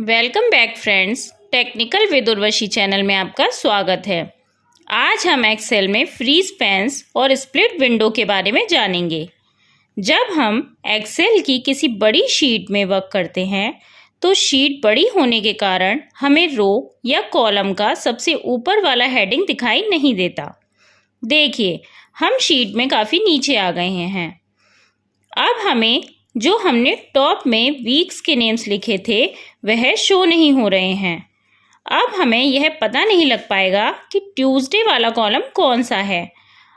Welcome back friends, technical with Urvashi channel में आपका स्वागत है। आज हम एक्सेल में फ्रीज पैन्स और स्प्लिट विंडो के बारे में जानेंगे। जब हम एक्सेल की किसी बड़ी शीट में वर्क करते हैं तो शीट बड़ी होने के कारण हमें रो या कॉलम का सबसे ऊपर वाला हेडिंग दिखाई नहीं देता। देखिए, हम शीट में काफ़ी नीचे आ गए हैं। अब हमें जो हमने टॉप में वीक्स के नेम्स लिखे थे वह शो नहीं हो रहे हैं। अब हमें यह पता नहीं लग पाएगा कि ट्यूसडे वाला कॉलम कौन सा है।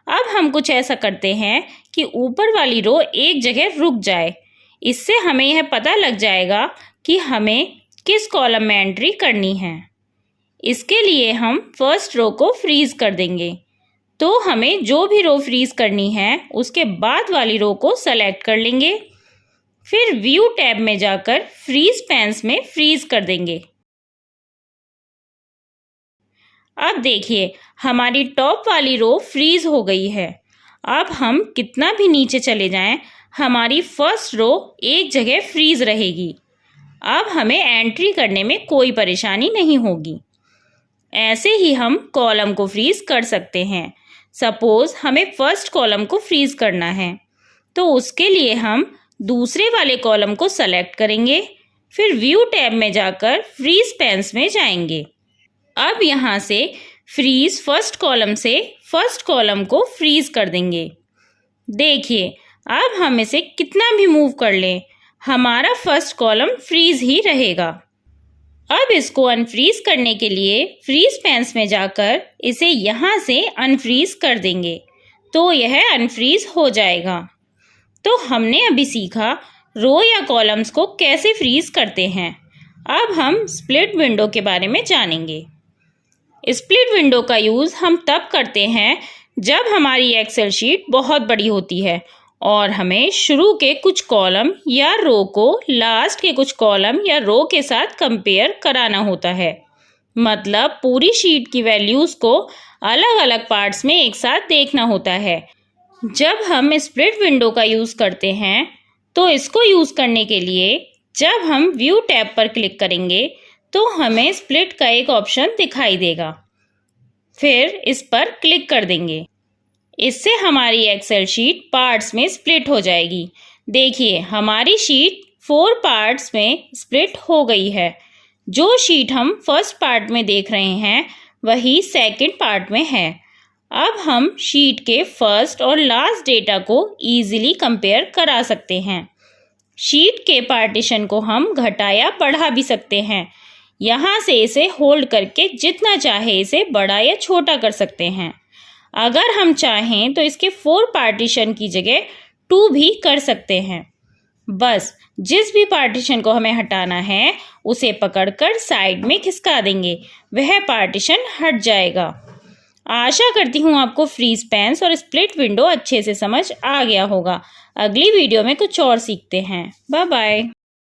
अब हम कुछ ऐसा करते हैं कि ऊपर वाली रो एक जगह रुक जाए। इससे हमें यह पता लग जाएगा कि हमें किस कॉलम में एंट्री करनी है। इसके लिए हम फर्स्ट रो को फ्रीज कर देंगे। तो हमें जो भी रो फ्रीज करनी है उसके बाद वाली रो को सेलेक्ट कर लेंगे। फिर व्यू टैब में जाकर फ्रीज पैन्स में फ्रीज कर देंगे। अब देखिए, हमारी टॉप वाली रो फ्रीज हो गई है। अब हम कितना भी नीचे चले जाएं, हमारी फर्स्ट रो एक जगह फ्रीज रहेगी। अब हमें एंट्री करने में कोई परेशानी नहीं होगी। ऐसे ही हम कॉलम को फ्रीज कर सकते हैं। सपोज हमें फर्स्ट कॉलम को फ्रीज करना है, तो उसके लिए हम दूसरे वाले कॉलम को सेलेक्ट करेंगे। फिर व्यू टैब में जाकर फ्रीज पैन्स में जाएंगे। अब यहाँ से फ्रीज फर्स्ट कॉलम से फर्स्ट कॉलम को फ्रीज कर देंगे। देखिए, अब हम इसे कितना भी मूव कर लें, हमारा फर्स्ट कॉलम फ्रीज ही रहेगा। अब इसको अनफ्रीज करने के लिए फ्रीज पैन्स में जाकर इसे यहाँ से अनफ्रीज कर देंगे, तो यह अनफ्रीज हो जाएगा। तो हमने अभी सीखा रो या कॉलम्स को कैसे फ्रीज करते हैं। अब हम स्प्लिट विंडो के बारे में जानेंगे। स्प्लिट विंडो का यूज़ हम तब करते हैं जब हमारी एक्सेल शीट बहुत बड़ी होती है और हमें शुरू के कुछ कॉलम या रो को लास्ट के कुछ कॉलम या रो के साथ कंपेयर कराना होता है। मतलब पूरी शीट की वैल्यूज़ को अलग अलग पार्ट्स में एक साथ देखना होता है। जब हम स्प्लिट विंडो का यूज़ करते हैं तो इसको यूज़ करने के लिए जब हम व्यू टैब पर क्लिक करेंगे तो हमें स्प्लिट का एक ऑप्शन दिखाई देगा। फिर इस पर क्लिक कर देंगे। इससे हमारी एक्सेल शीट पार्ट्स में स्प्लिट हो जाएगी। देखिए, हमारी शीट 4 पार्ट्स में स्प्लिट हो गई है। जो शीट हम फर्स्ट पार्ट में देख रहे हैं वही सेकंड पार्ट में है। अब हम शीट के फर्स्ट और लास्ट डेटा को इजीली कंपेयर करा सकते हैं। शीट के पार्टीशन को हम घटा या बढ़ा भी सकते हैं। यहाँ से इसे होल्ड करके जितना चाहे इसे बड़ा या छोटा कर सकते हैं। अगर हम चाहें तो इसके 4 पार्टीशन की जगह 2 भी कर सकते हैं। बस जिस भी पार्टीशन को हमें हटाना है उसे पकड़कर साइड में खिसका देंगे, वह पार्टीशन हट जाएगा। आशा करती हूँ आपको फ्रीज पैन्स और स्प्लिट विंडो अच्छे से समझ आ गया होगा। अगली वीडियो में कुछ और सीखते हैं। Bye bye.